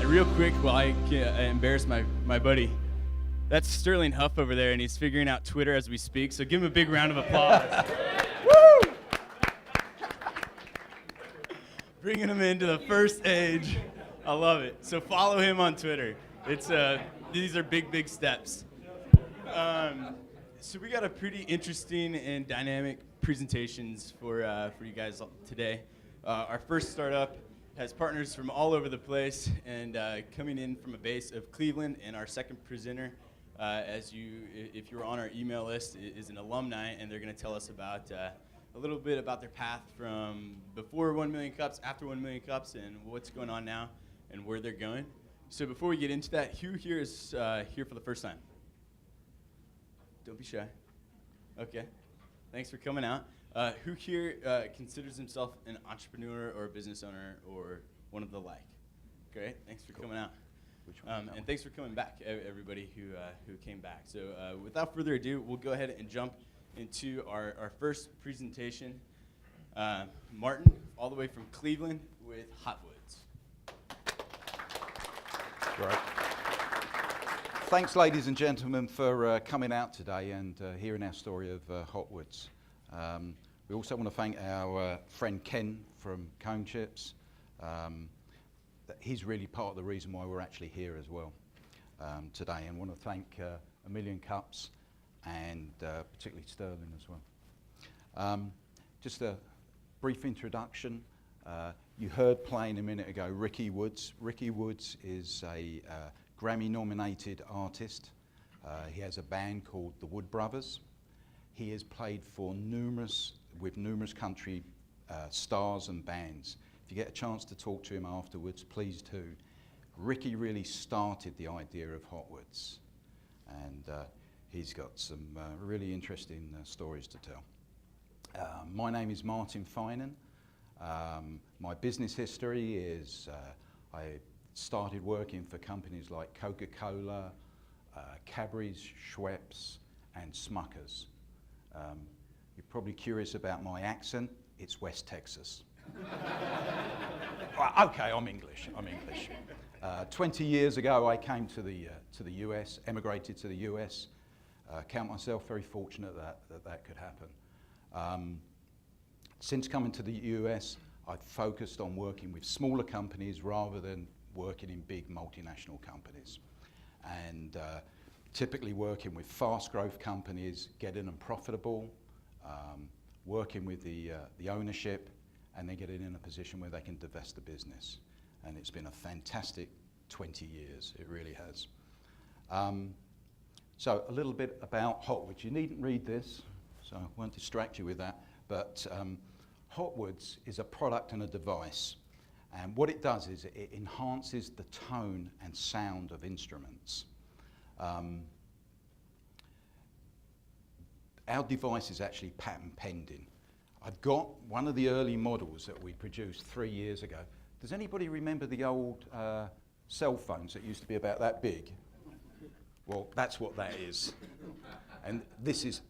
Real quick, while I embarrass my buddy, that's Sterling Huff over there, and he's figuring out Twitter as we speak, so give him a big round of applause. Woo! Bringing him into the first age. I love it. So follow him on Twitter. It's these are big steps. So we got a pretty interesting and dynamic presentations for you guys today. Our first startup has partners from all over the place, and coming in from a base of Cleveland. And our second presenter, if you're on our email list, is an alumni, and they're going to tell us about a little bit about their path from before 1 million cups, after 1 million cups, and what's going on now, and where they're going. So before we get into that, who here is here for the first time? Don't be shy. Okay. Thanks for coming out. Who here considers himself an entrepreneur or a business owner or one of the like? Great. Thanks for coming out. And thanks for coming back, everybody who came back. So without further ado, we'll go ahead and jump into our first presentation. Martin, all the way from Cleveland with Hotwoods. Great. Thanks, ladies and gentlemen, for coming out today and hearing our story of Hotwoods. We also want to thank our friend Ken from Cone Chips. He's really part of the reason why we're actually here as well today. And want to thank A Million Cups and particularly Sterling as well. Just a brief introduction. You heard playing a minute ago Ricky Woods. Ricky Woods is a Grammy-nominated artist. He has a band called the Wood Brothers. He has played for numerous country stars and bands. If you get a chance to talk to him afterwards, please do. Ricky really started the idea of Hotwoods, and he's got some really interesting stories to tell. My name is Martin Finan. My business history is I started working for companies like Coca-Cola, Cadbury's, Schweppes, and Smuckers. You're probably curious about my accent. It's West Texas. Okay, I'm English. 20 years ago, I came to the US, emigrated to the US. Count myself very fortunate that could happen. Since coming to the US, I've focused on working with smaller companies rather than working in big multinational companies, and typically working with fast growth companies, getting them profitable, working with the ownership, and then getting in a position where they can divest the business. And it's been a fantastic 20 years, it really has. So a little bit about Hotwoods. You needn't read this, so I won't distract you with that, but Hotwoods is a product and a device. And what it does is it enhances the tone and sound of instruments. Our device is actually patent pending. I've got one of the early models that we produced 3 years ago. Does anybody remember the old cell phones that used to be about that big? Well, that's what that is. And this is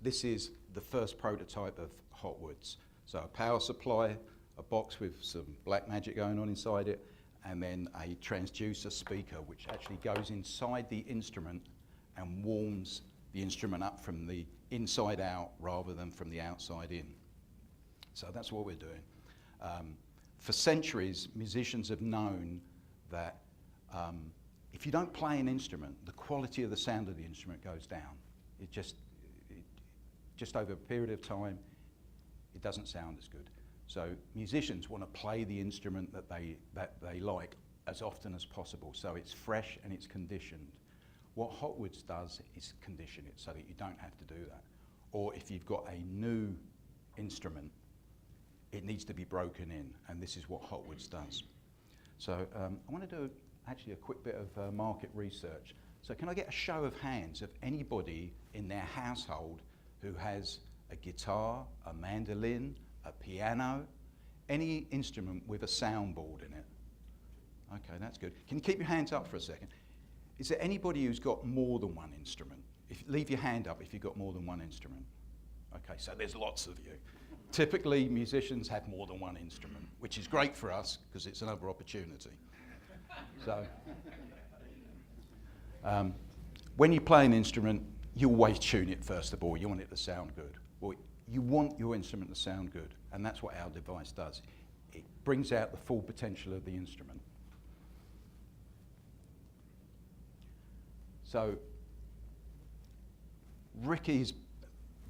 the first prototype of Hotwoods. So a power supply, a box with some black magic going on inside it, and then a transducer speaker which actually goes inside the instrument and warms the instrument up from the inside out rather than from the outside in. So that's what we're doing. For centuries, musicians have known that if you don't play an instrument, the quality of the sound of the instrument goes down. It just over a period of time, it doesn't sound as good. So musicians want to play the instrument that they like as often as possible, so it's fresh and it's conditioned. What Hotwoods does is condition it so that you don't have to do that. Or if you've got a new instrument, it needs to be broken in, and this is what Hotwoods does. So I want to do actually a quick bit of market research. So can I get a show of hands of anybody in their household who has a guitar, a mandolin, a piano, any instrument with a soundboard in it? Okay, that's good. Can you keep your hands up for a second? Is there anybody who's got more than one instrument? Leave your hand up if you've got more than one instrument. Okay, so there's lots of you. Typically, musicians have more than one instrument, which is great for us because it's another opportunity. So, when you play an instrument, you always tune it first of all. You want it to sound good. Well, you want your instrument to sound good, and that's what our device does. It brings out the full potential of the instrument. So, Ricky's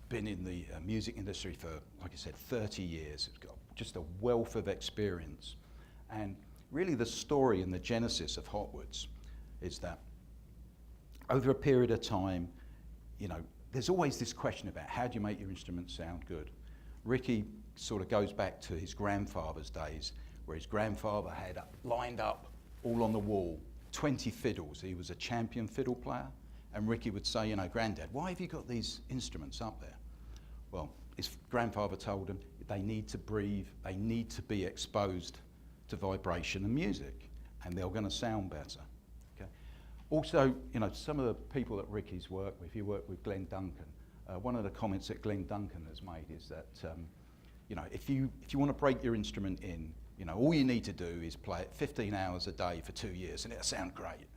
been in the music industry for, like I said, 30 years. He's got just a wealth of experience. And really the story and the genesis of Hotwoods is that over a period of time, you know, there's always this question about how do you make your instrument sound good. Ricky sort of goes back to his grandfather's days, where his grandfather had lined up all on the wall 20 fiddles. He was a champion fiddle player, and Ricky would say, you know, Granddad, why have you got these instruments up there? Well, his grandfather told him they need to breathe, they need to be exposed to vibration and music, and they're going to sound better. Okay. Also, you know, some of the people that Ricky's worked with, he worked with Glenn Duncan. One of the comments that Glenn Duncan has made is that, you know, if you want to break your instrument in, you know, all you need to do is play it 15 hours a day for 2 years and it'll sound great.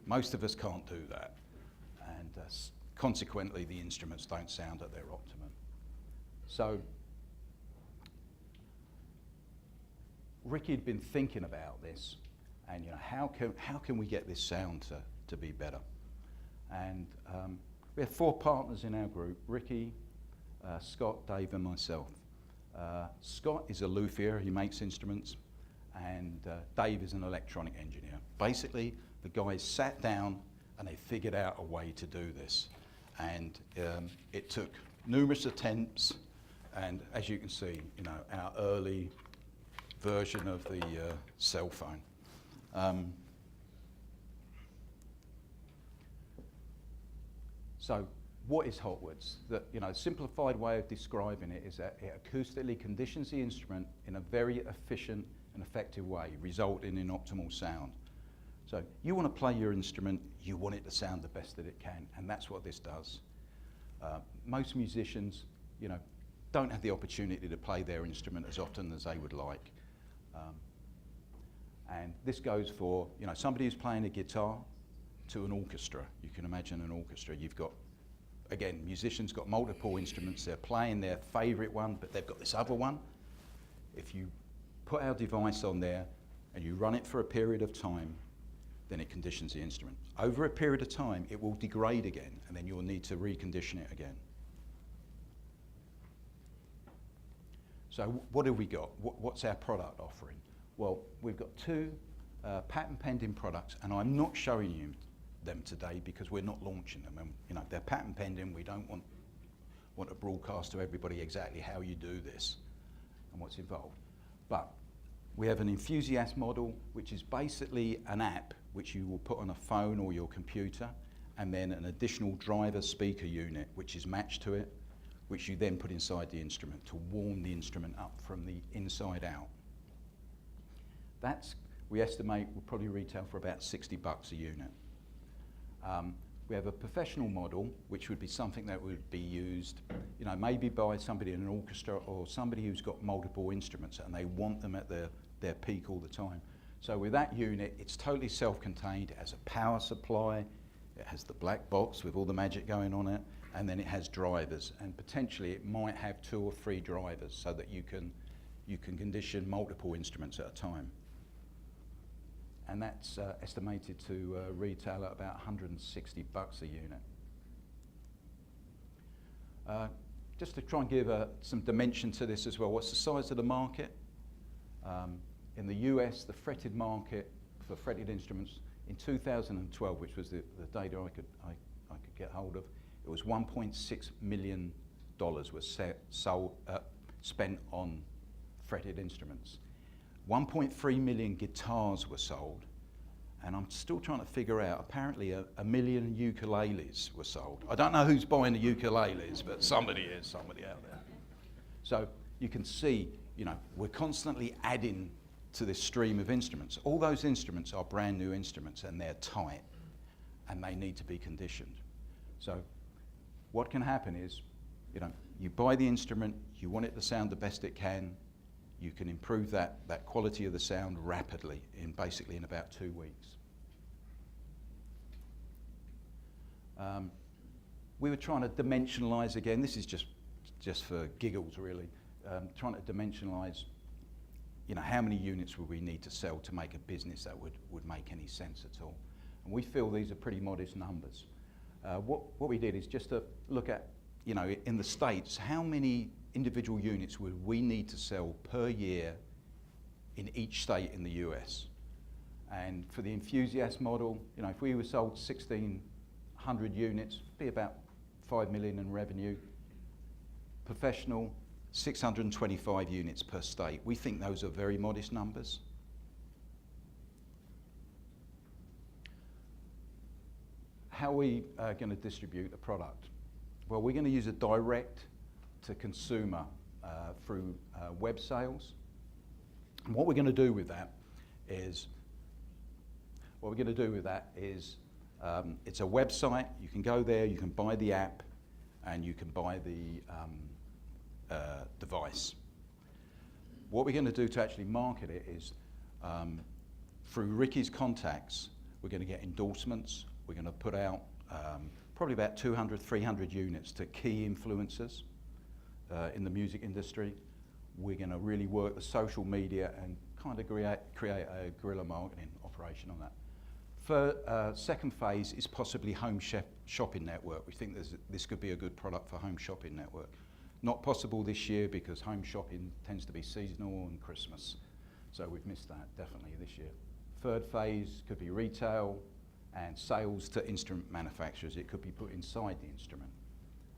Most of us can't do that. And consequently, the instruments don't sound at their optimum. So, Ricky had been thinking about this, and you know, how can we get this sound to be better? And we have 4 partners in our group: Ricky, Scott, Dave, and myself. Scott is a luthier; he makes instruments, and Dave is an electronic engineer. Basically, the guys sat down and they figured out a way to do this, and it took numerous attempts. And as you can see, you know, our early version of the cell phone. So, what is Hotwoods? The, you know, simplified way of describing it is that it acoustically conditions the instrument in a very efficient and effective way, resulting in optimal sound. So, you want to play your instrument, you want it to sound the best that it can, and that's what this does. Most musicians, you know, don't have the opportunity to play their instrument as often as they would like. And this goes for, you know, somebody who's playing a guitar to an orchestra. You can imagine an orchestra. You've got, again, musicians got multiple instruments. They're playing their favorite one, but they've got this other one. If you put our device on there and you run it for a period of time, then it conditions the instrument. Over a period of time, it will degrade again, and then you'll need to recondition it again. So what have we got? What's our product offering? Well, we've got 2 patent pending products, and I'm not showing you them today because we're not launching them. And, you know, they're patent pending. We don't want to broadcast to everybody exactly how you do this and what's involved. But we have an enthusiast model, which is basically an app which you will put on a phone or your computer, and then an additional driver speaker unit which is matched to it, which you then put inside the instrument to warm the instrument up from the inside out. That's, we estimate, will probably retail for about $60 a unit. We have a professional model, which would be something that would be used, you know, maybe by somebody in an orchestra or somebody who's got multiple instruments and they want them at their peak all the time. So with that unit, it's totally self-contained. It has a power supply, it has the black box with all the magic going on it, and then it has drivers, and potentially it might have 2 or 3 drivers so that you can condition multiple instruments at a time. And that's estimated to retail at about $160 a unit. Just to try and give some dimension to this as well, what's the size of the market? In the US, the fretted market for fretted instruments in 2012, which was the data I could get hold of, it was $1.6 million was spent on fretted instruments. 1.3 million guitars were sold, and I'm still trying to figure out, apparently a million ukuleles were sold. I don't know who's buying the ukuleles, but somebody out there. So you can see, you know, we're constantly adding to this stream of instruments. All those instruments are brand new instruments, and they're tight, and they need to be conditioned. So what can happen is, you know, you buy the instrument, you want it to sound the best it can, you can improve that quality of the sound rapidly basically in about 2 weeks. We were trying to dimensionalise again. This is just for giggles, really. Trying to dimensionalise, how many units would we need to sell to make a business that would make any sense at all? And we feel these are pretty modest numbers. What we did is just to look at, in the States, how many individual units would we need to sell per year in each state in the US? And for the enthusiast model, if we were sold 1,600 units, it'd be about 5 million in revenue. Professional, 625 units per state. We think those are very modest numbers. How are we going to distribute the product? Well, we're going to use a direct to consumer through web sales. And what we're going to do with that is, it's a website. You can go there, you can buy the app, and you can buy the device. What we're going to do to actually market it is, through Ricky's contacts, we're going to get endorsements. We're going to put out probably about 200, 300 units to key influencers in the music industry. We're going to really work the social media and kind of create a guerrilla marketing operation on that. Second phase is possibly home shopping network. We think this could be a good product for home shopping network. Not possible this year because home shopping tends to be seasonal and Christmas. So we've missed that definitely this year. Third phase could be retail and sales to instrument manufacturers. It could be put inside the instrument.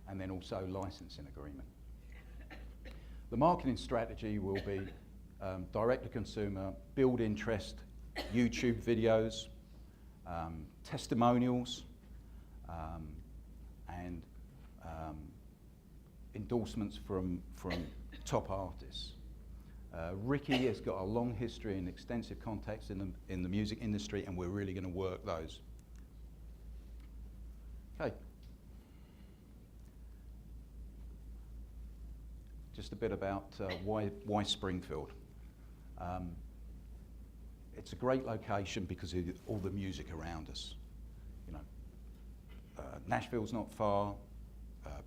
And then also licensing agreement. The marketing strategy will be direct to consumer, build interest, YouTube videos, testimonials, and endorsements from top artists. Ricky has got a long history and extensive contacts in the music industry, and we're really going to work those. Okay. Just a bit about why Springfield. It's a great location because of all the music around us. Nashville's not far,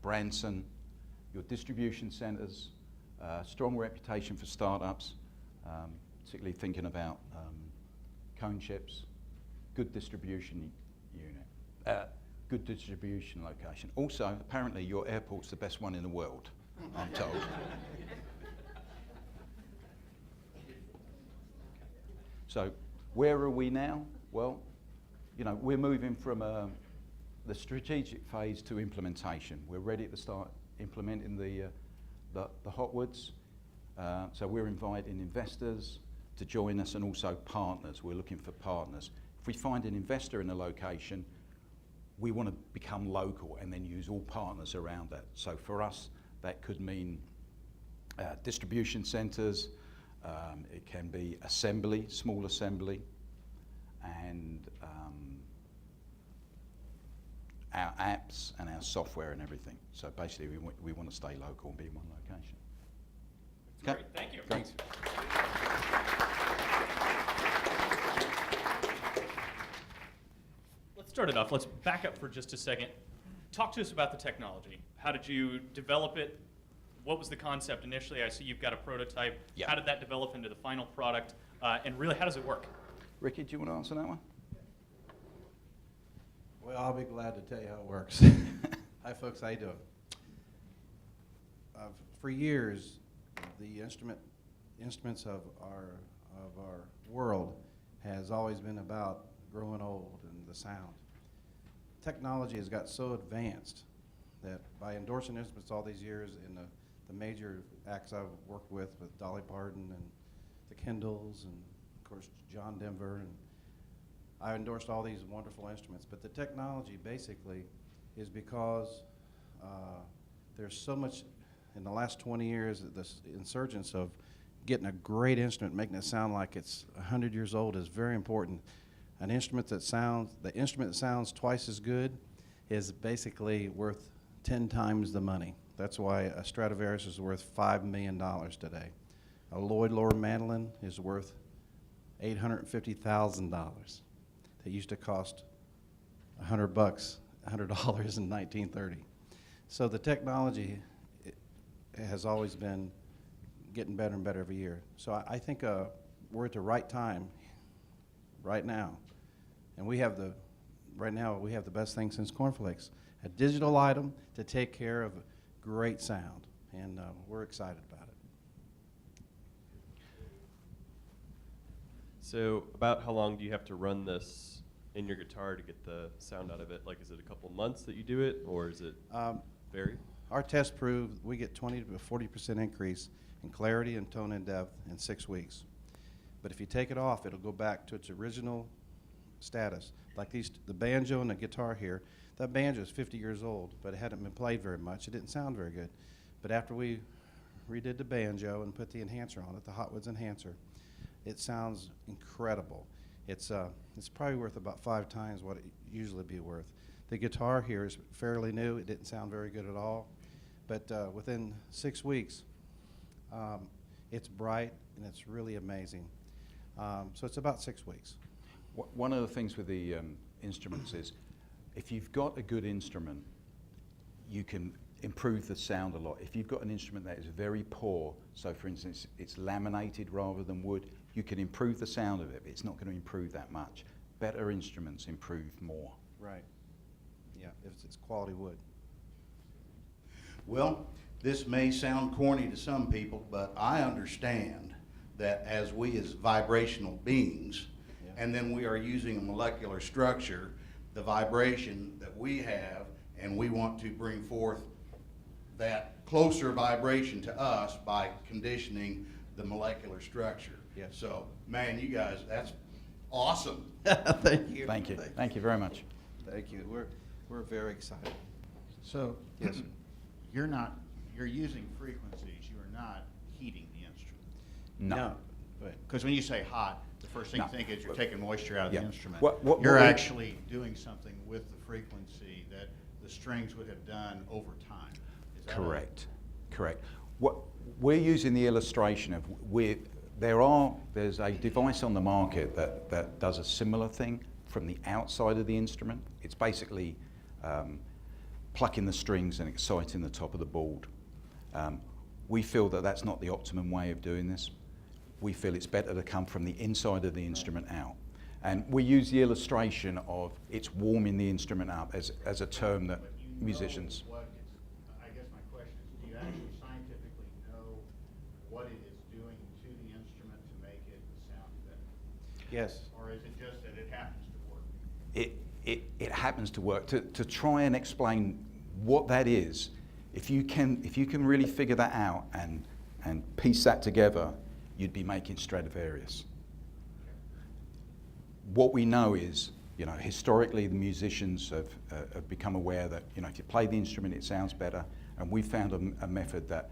Branson, your distribution centres, strong reputation for startups, particularly thinking about cone chips, good distribution unit, good distribution location. Also, apparently your airport's the best one in the world, I'm told. So where are we now? Well, we're moving from the strategic phase to implementation. We're ready to start implementing the Hotwoods. So we're inviting investors to join us and also partners. We're looking for partners. If we find an investor in a location, we want to become local and then use all partners around that. So for us, that could mean distribution centres, it can be assembly, small assembly, and our apps and our software and everything. So basically, we want to stay local and be in one location. Okay. Great, thank you. Thanks. Let's start it off. Let's back up for just a second. Talk to us about the technology. How did you develop it? What was the concept initially? I see you've got a prototype. Yeah. How did that develop into the final product? And really, how does it work? Ricky, do you want to answer that one? Well, I'll be glad to tell you how it works. Hi, folks. How you doing? For years, the instruments of our world has always been about growing old and the sound. Technology has got so advanced that by endorsing instruments all these years in the major acts I've worked with Dolly Parton and the Kendalls and of course John Denver, and I endorsed all these wonderful instruments. But the technology basically is because there's so much in the last 20 years, this insurgence of getting a great instrument, making it sound like it's 100 years old is very important. The instrument that sounds twice as good is basically worth 10 times the money. That's why a Stradivarius is worth $5 million today. A Lloyd Lower mandolin is worth $850,000. That used to cost $100 in 1930. So the technology has always been getting better and better every year. So I think we're at the right time, right now, and right now we have the best thing since cornflakes, a digital item to take care of great sound, and we're excited about it. So about how long do you have to run this in your guitar to get the sound out of it? Like, is it a couple months that you do it, or is it vary? Our test proved we get 20 to 40% increase in clarity and tone and depth in 6 weeks. But if you take it off, it'll go back to its original status. Like the banjo and the guitar here, that banjo is 50 years old, but it hadn't been played very much. It didn't sound very good. But after we redid the banjo and put the enhancer on it, the Hotwoods enhancer, it sounds incredible. It's probably worth about 5 times what it usually be worth. The guitar here is fairly new. It didn't sound very good at all. But within 6 weeks, it's bright and it's really amazing. So it's about 6 weeks. One of the things with the instruments is, if you've got a good instrument, you can improve the sound a lot. If you've got an instrument that is very poor, so for instance, it's laminated rather than wood, you can improve the sound of it, but it's not going to improve that much. Better instruments improve more. Right. Yeah, if it's quality wood. Well, this may sound corny to some people, but I understand that as we as vibrational beings, and then we are using a molecular structure, the vibration that we have, and we want to bring forth that closer vibration to us by conditioning the molecular structure. Yes. So, man, you guys, that's awesome. Thank you. Thank you. Thank you very much. Thank you. We're very excited. So, Yes, sir. you're using frequencies, you are not heating the instrument. No. But Because when you say hot, the first thing No. you think is you're taking moisture out of Yeah. the instrument. What You're we- actually doing something with the frequency that the strings would have done over time. Is that Correct. Correct. What we're using the illustration of, there's a device on the market that does a similar thing from the outside of the instrument. It's basically plucking the strings and exciting the top of the board. We feel that that's not the optimum way of doing this. We feel it's better to come from the inside of the instrument out. And we use the illustration of it's warming the instrument up as a term that But you know musicians. I guess my question is, do you actually scientifically know what it is doing to the instrument to make it sound better? yes, Or is it just that it happens to work? It happens to work. To try and explain what that is, if you can really figure that out and piece that together, you'd be making Stradivarius. What we know is, historically the musicians have become aware that, if you play the instrument, it sounds better, and we found a method that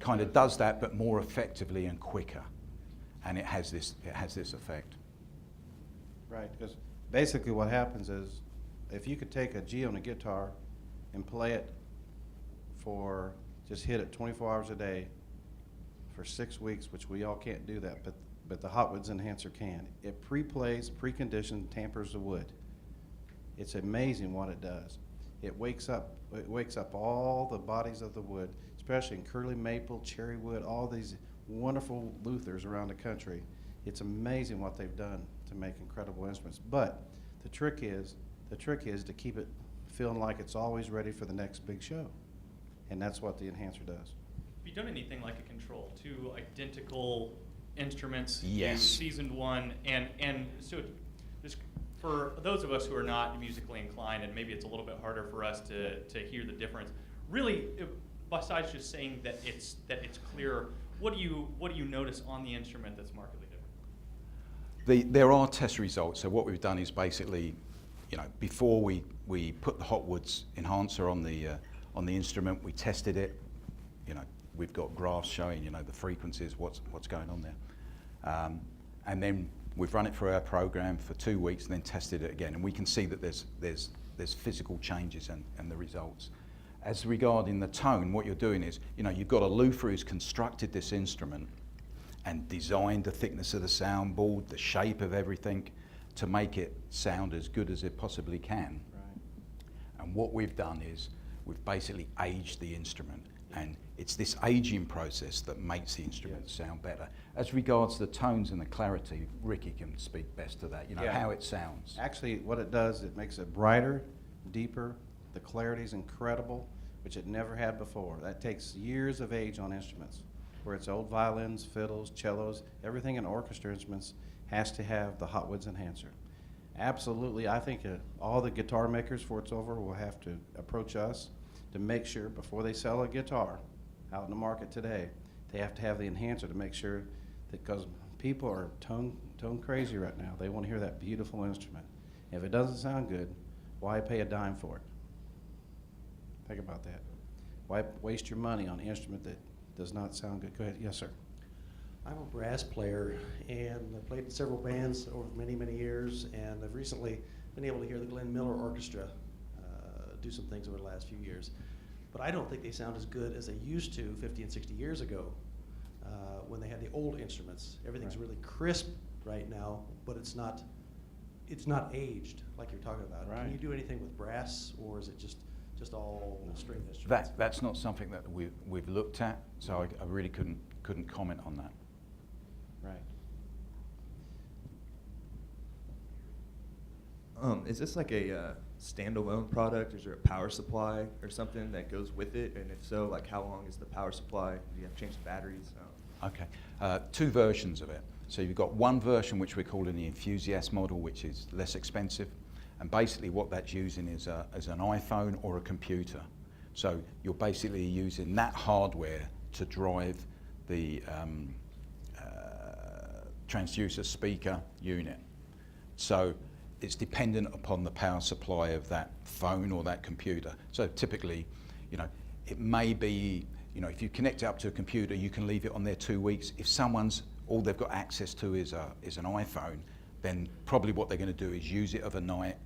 kind of does that, but more effectively and quicker, and it has this effect. right. Because basically what happens is, if you could take a G on a guitar and play it just hit it 24 hours a day for 6 weeks, which we all can't do that, but the Hotwoods enhancer can. It pre-plays, preconditioned, tampers the wood. It's amazing what it does. It wakes up all the bodies of the wood, especially in curly maple, cherry wood, all these wonderful Luthers around the country. It's amazing what they've done to make incredible instruments. But the trick is to keep it feeling like it's always ready for the next big show. And that's what the enhancer does. Have you done anything like a Control? 2 identical instruments, Yes. seasoned one, and so just for those of us who are not musically inclined, and maybe it's a little bit harder for us to hear the difference. Really, besides just saying that it's clear, what do you notice on the instrument that's markedly different? There are test results. So what we've done is basically, before we put the Hotwoods enhancer on the instrument, we tested it. We've got graphs showing, the frequencies, what's going on there. And then we've run it through our program for 2 weeks and then tested it again. And we can see that there's physical changes and the results. As regarding the tone, what you're doing is, you've got a Luther who's constructed this instrument and designed the thickness of the soundboard, the shape of everything, to make it sound as good as it possibly can. And what we've done is we've basically aged the instrument, and it's this aging process that makes the instrument sound better. As regards the tones and the clarity, Ricky can speak best to that, how it sounds. Actually, what it does, it makes it brighter, deeper. The clarity is incredible, which it never had before. That takes years of age on instruments, where it's old violins, fiddles, cellos, everything in orchestra instruments has to have the Hotwoods enhancer. Absolutely, I think all the guitar makers, before it's over, will have to approach us to make sure before they sell a guitar out in the market today, they have to have the enhancer to make sure that, because people are tone crazy right now. They want to hear that beautiful instrument. If it doesn't sound good, why pay a dime for it? Think about that. Why waste your money on an instrument that does not sound good? Go ahead. Yes, sir. I'm a brass player, and I've played in several bands over many, many years, and I've recently been able to hear the Glenn Miller Orchestra do some things over the last few years. But I don't think they sound as good as they used to 50 and 60 years ago when they had the old instruments. Everything's really crisp right now, but it's not aged like you're talking about. Right. Can you do anything with brass, or is it just all string instruments? That's not something that we've looked at, so I really couldn't comment on that. Right. Is this like a standalone product? Is there a power supply or something that goes with it? And if so, like how long is the power supply? Do you have to change the batteries? Okay, two versions of it. So you've got one version which we're calling the Enthusiast model, which is less expensive. And basically what that's using is an iPhone or a computer. So you're basically using that hardware to drive the transducer speaker unit. So it's dependent upon the power supply of that phone or that computer. So typically, it may be, if you connect it up to a computer, you can leave it on there 2 weeks. If all they've got access to is an iPhone, then probably what they're going to do is use it overnight,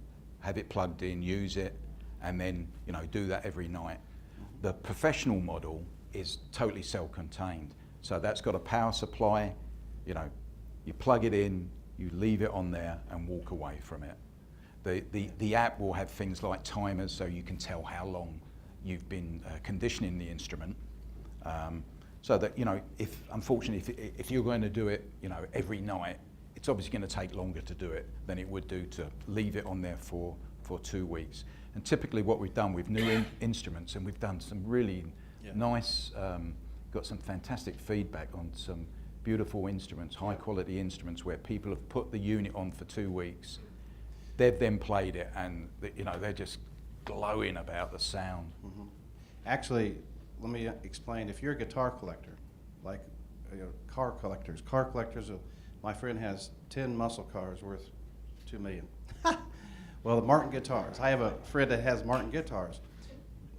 have it plugged in, use it, and then do that every night. The professional model is totally self-contained. So that's got a power supply, you plug it in, you leave it on there and walk away from it. The app will have things like timers, so you can tell how long you've been conditioning the instrument. So that, if you're going to do it, every night, it's obviously going to take longer to do it than it would do to leave it on there for 2 weeks. And typically what we've done with new instruments, and we've done some really nice, got some fantastic feedback on some beautiful instruments, high quality instruments, where people have put the unit on for 2 weeks. They've then played it, and they're just glowing about the sound. Mm-hmm. Actually, let me explain. If you're a guitar collector, like car collectors, my friend has 10 muscle cars worth $2 million. Well, the Martin guitars. I have a friend that has Martin guitars.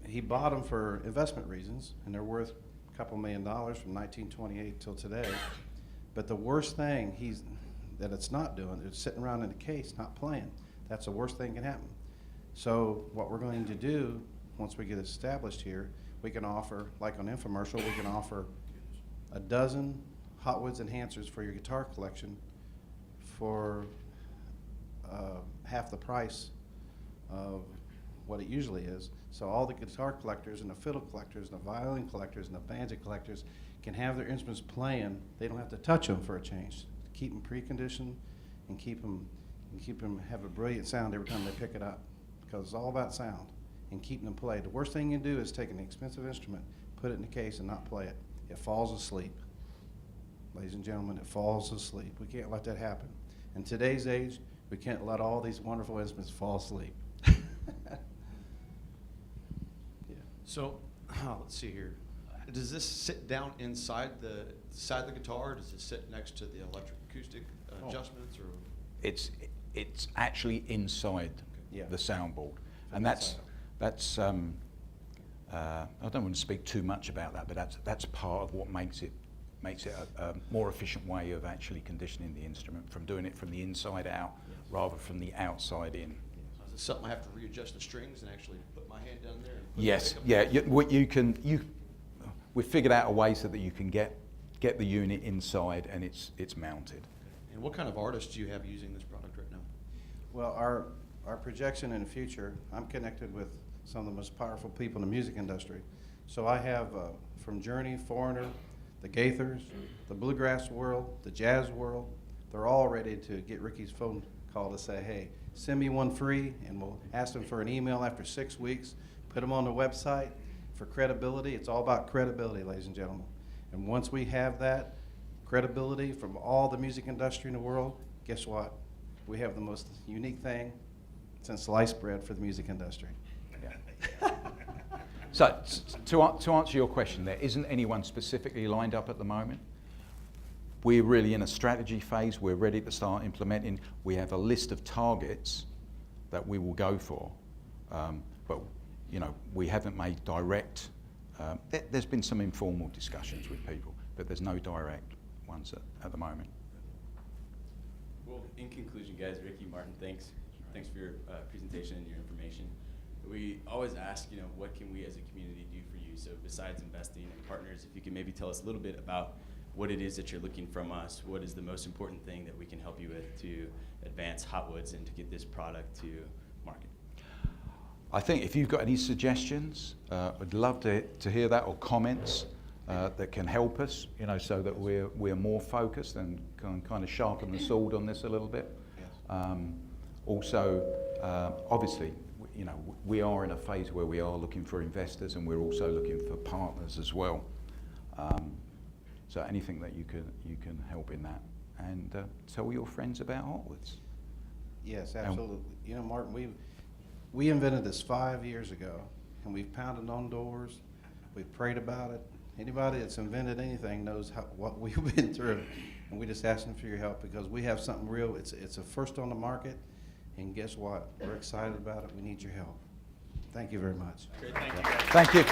He bought them for investment reasons, and they're worth a couple $1 million from 1928 till today. But the worst thing that it's not doing is sitting around in a case not playing. That's the worst thing that can happen. So what we're going to do once we get established here, we can offer, like on infomercial, we can offer a dozen Hotwoods enhancers for your guitar collection for half the price of what it usually is. So all the guitar collectors and the fiddle collectors and the violin collectors and the banjo collectors can have their instruments playing. They don't have to touch them for a change. Keep them preconditioned and keep them have a brilliant sound every time they pick it up, because it's all about sound and keeping them played. The worst thing you can do is take an expensive instrument, put it in the case, and not play it. It falls asleep. Ladies and gentlemen, it falls asleep. We can't let that happen. In today's age, we can't let all these wonderful instruments fall asleep. So, let's see here. Does this sit down inside the side of the guitar? Does it sit next to the electric acoustic adjustments, or? It's actually inside the soundboard, and that's I don't want to speak too much about that, but that's part of what makes it a more efficient way of actually conditioning the instrument, from doing it from the inside out rather from the outside in. Is it something I have to readjust the strings and actually put my hand down there? And put Yes, the pickup yeah. We've figured out a way so that you can get get the unit inside and it's mounted. And what kind of artists do you have using this product right now? Well, our projection in the future, I'm connected with some of the most powerful people in the music industry. So I have from Journey, Foreigner, the Gaithers, the bluegrass world, the jazz world. They're all ready to get Ricky's phone call to say, hey, send me one free, and we'll ask them for an email after 6 weeks, put them on the website for credibility. It's all about credibility, ladies and gentlemen. And once we have that credibility from all the music industry in the world, guess what? We have the most unique thing since sliced bread for the music industry. Yeah. So to answer your question, there isn't anyone specifically lined up at the moment. We're really in a strategy phase. We're ready to start implementing. We have a list of targets that we will go for, but you know, we haven't made direct. There's been some informal discussions with people, but there's no direct ones at the moment. Well, in conclusion, guys, Ricky, Martin, thanks for your presentation and your information. We always ask, you know, what can we as a community do for you? So besides investing in partners, if you can maybe tell us a little bit about what it is that you're looking from us, what is the most important thing that we can help you with to advance Hotwoods and to get this product to market? I think if you've got any suggestions, I'd love to hear that, or comments that can help us, you know, so that we're more focused and can kind of sharpen the sword on this a little bit. Yes. Also, obviously, you know, we are in a phase where we are looking for investors, and we're also looking for partners as well. So anything that you can help in that, and tell your friends about Hotwoods. Yes, absolutely. You know, Martin, we invented this 5 years ago, and we've pounded on doors. We've prayed about it. Anybody that's invented anything knows what we've been through, and we just ask them for your help because we have something real. It's a first on the market, and guess what? We're excited about it. We need your help. Thank you very much. Great, thank you, guys. Thank you.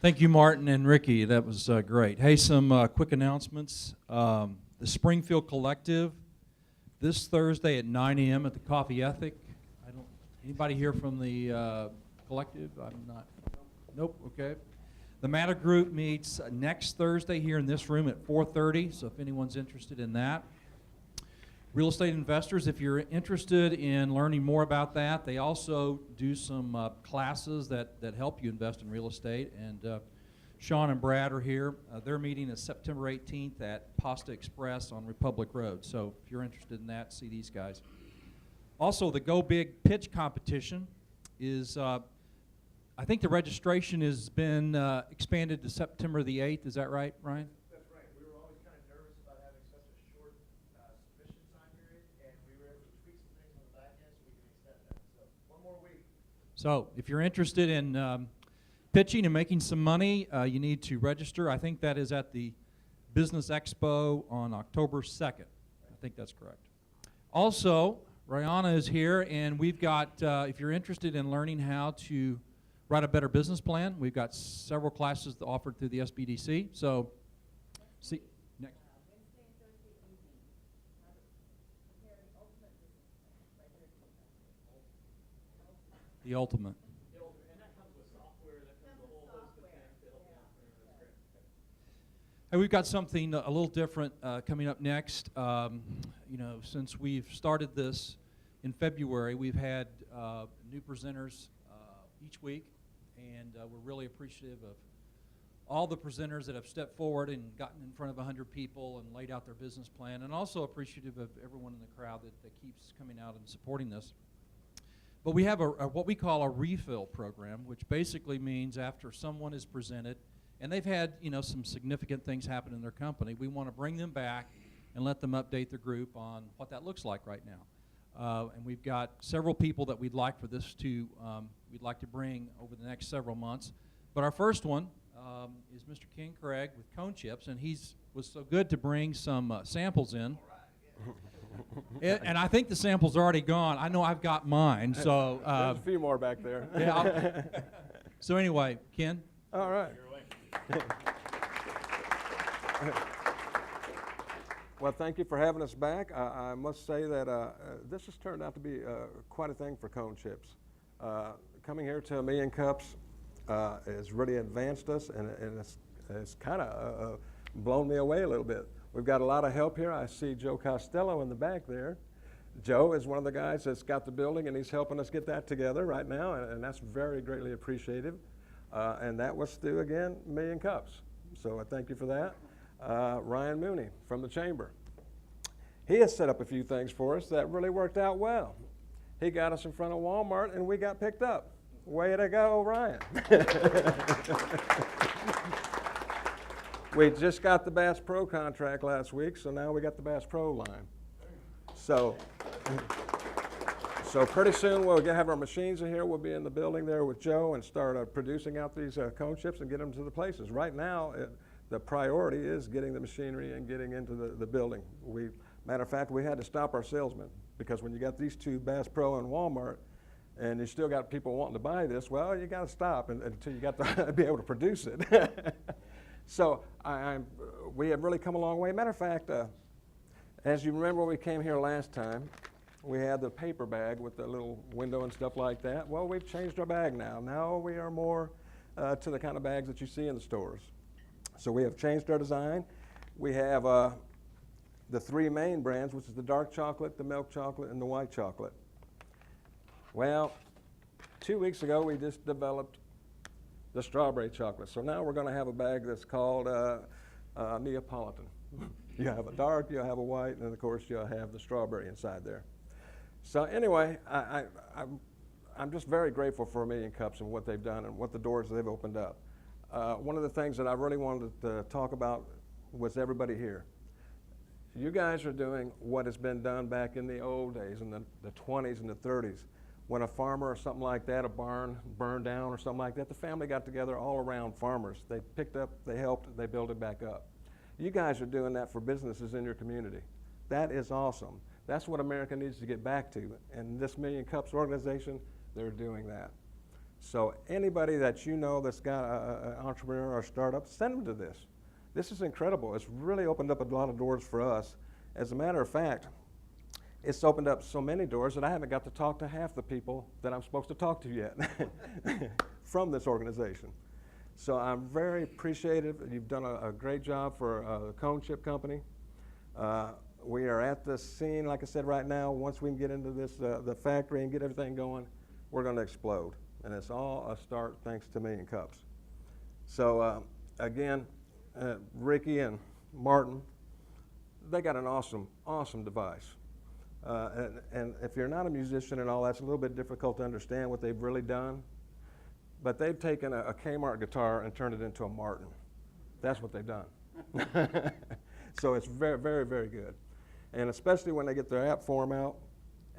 Thank you, Martin and Ricky. That was great. Hey, some quick announcements. The Springfield Collective, this Thursday at 9 a.m. at the Coffee Ethic. Anybody here from the collective? I'm not. Nope. Okay. The Matter Group meets next Thursday here in this room at 4:30. So if anyone's interested in that. Real estate investors, if you're interested in learning more about that, they also do some classes that help you invest in real estate. And Sean and Brad are here. Their meeting is September 18th at Pasta Express on Republic Road. So if you're interested in that, see these guys. Also, the Go Big Pitch competition is, I think the registration has been expanded to September the 8th. Is that right, Ryan? That's right. We were always kind of nervous about having such a short submission time period, and we were able to tweak some things on the back end so we can extend that. So one more week. So if you're interested in pitching and making some money, you need to register. I think that is at the Business Expo on October 2nd. I think that's correct. Also, Rihanna is here, and we've got, if you're interested in learning how to write a better business plan, we've got several classes offered through the SBDC. So, see, next. Wednesday and Thursday evening, how to prepare the ultimate business plan, right here at The ultimate. And that comes with software, that comes with a whole host of things to help you entrepreneur. That's great. Hey, we've got something a little different coming up next. You know, since we've started this in February, we've had new presenters each week, and we're really appreciative of all the presenters that have stepped forward and gotten in front of 100 people and laid out their business plan, and also appreciative of everyone in the crowd that keeps coming out and supporting this. But we have what we call a refill program, which basically means after someone is presented and they've had, you know, some significant things happen in their company, we want to bring them back and let them update their group on what that looks like right now. And we've got several people that we'd like for this to, we'd like to bring over the next several months. But our first one is Mr. Ken Craig with Cone Chips, and was so good to bring some samples in. And I think the sample's already gone. I know I've got mine, so. There's a few more back there. Yeah. So anyway, Ken. All right. Well, thank you for having us back. I must say that this has turned out to be quite a thing for Cone Chips. Coming here to a million cups has really advanced us, and it's kind of blown me away a little bit. We've got a lot of help here. I see Joe Costello in the back there. Joe is one of the guys that's got the building, and he's helping us get that together right now, and that's very greatly appreciated. And that was through, again, Million Cups. So I thank you for that. Ryan Mooney from the Chamber. He has set up a few things for us that really worked out well. He got us in front of Walmart, and we got picked up. Way to go, Ryan. We just got the Bass Pro contract last week, so now we got the Bass Pro line. So pretty soon we'll have our machines in here. We'll be in the building there with Joe and start producing out these cone chips and get them to the places. Right now, the priority is getting the machinery and getting into the building. Matter of fact, we had to stop our salesmen because when you got these two, Bass Pro and Walmart, and you still got people wanting to buy this, well, you got to stop until you got to be able to produce it. So we have really come a long way. Matter of fact, as you remember when we came here last time, we had the paper bag with the little window and stuff like that. Well, we've changed our bag now. Now we are more to the kind of bags that you see in the stores. So we have changed our design. We have the three main brands, which is the dark chocolate, the milk chocolate, and the white chocolate. Well, 2 weeks ago, we just developed the strawberry chocolate. So now we're going to have a bag that's called Neapolitan. You have a dark, you have a white, and of course you'll have the strawberry inside there. So anyway, I'm just very grateful for Million Cups and what they've done and what the doors they've opened up. One of the things that I really wanted to talk about was everybody here. You guys are doing what has been done back in the old days, in the 20s and the 30s. When a farmer or something like that, a barn burned down or something like that, the family got together all around farmers. They picked up, they helped, they built it back up. You guys are doing that for businesses in your community. That is awesome. That's what America needs to get back to. And this Million Cups organization, they're doing that. So anybody that you know that's got an entrepreneur or a startup, send them to this. This is incredible. It's really opened up a lot of doors for us. As a matter of fact, it's opened up so many doors that I haven't got to talk to half the people that I'm supposed to talk to yet from this organization. So I'm very appreciative. You've done a great job for the Cone Chip Company. We are at the scene, like I said, right now. Once we can get into this, the factory and get everything going, we're going to explode. And it's all a start thanks to Million Cups. So again, Ricky and Martin, they got an awesome, awesome device. And if you're not a musician and all, that's a little bit difficult to understand what they've really done. But they've taken a Kmart guitar and turned it into a Martin. That's what they've done. So it's very, very, very good. And especially when they get their app form out,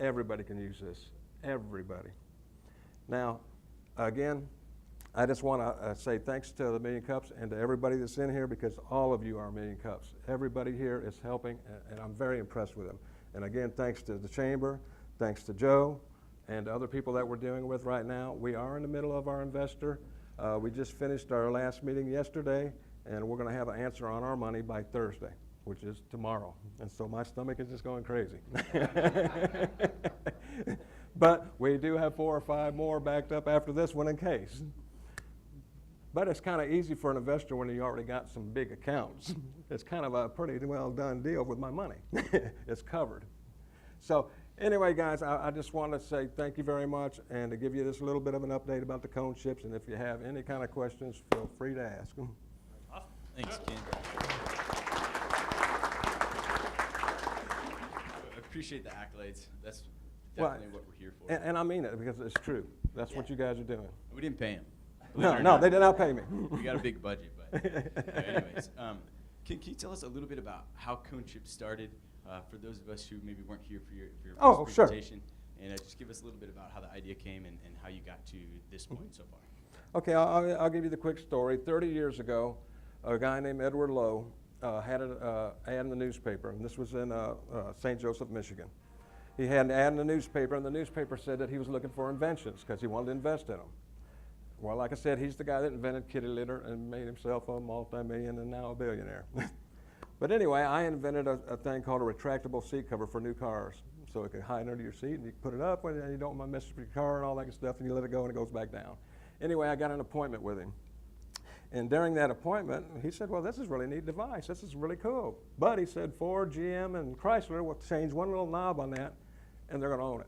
everybody can use this. Everybody. Now, again, I just want to say thanks to the Million Cups and to everybody that's in here because all of you are Million Cups. Everybody here is helping, and I'm very impressed with them. And again, thanks to the Chamber, thanks to Joe, and other people that we're dealing with right now. We are in the middle of our investor. We just finished our last meeting yesterday, and we're going to have an answer on our money by Thursday, which is tomorrow. And so my stomach is just going crazy. But we do have 4 or 5 more backed up after this one in case. But it's kind of easy for an investor when you already got some big accounts. It's kind of a pretty well done deal with my money. It's covered. So anyway, guys, I just want to say thank you very much and to give you this little bit of an update about the cone chips. And if you have any kind of questions, feel free to ask them. Awesome. Thanks, Ken. I appreciate the accolades. That's definitely what we're here for. And I mean it because it's true. That's what you guys are doing. We didn't pay him. No, they did not pay me. We got a big budget, but anyways, can you tell us a little bit about how Cone Chip started for those of us who maybe weren't here for your first presentation? Sure. And just give us a little bit about how the idea came and how you got to this point so far. Okay, I'll give you the quick story. 30 years ago, a guy named Edward Lowe had an ad in the newspaper, and this was in St. Joseph, Michigan. He had an ad in the newspaper, and the newspaper said that he was looking for inventions because he wanted to invest in them. Well, like I said, he's the guy that invented kitty litter and made himself a multi-million and now a billionaire. But anyway, I invented a thing called a retractable seat cover for new cars. So it could hide under your seat and you can put it up when you don't want to mess with your car and all that good stuff and you let it go and it goes back down. Anyway, I got an appointment with him. And during that appointment, he said, well, this is a really neat device. This is really cool. But he said Ford, GM, and Chrysler will change one little knob on that, and they're going to own it.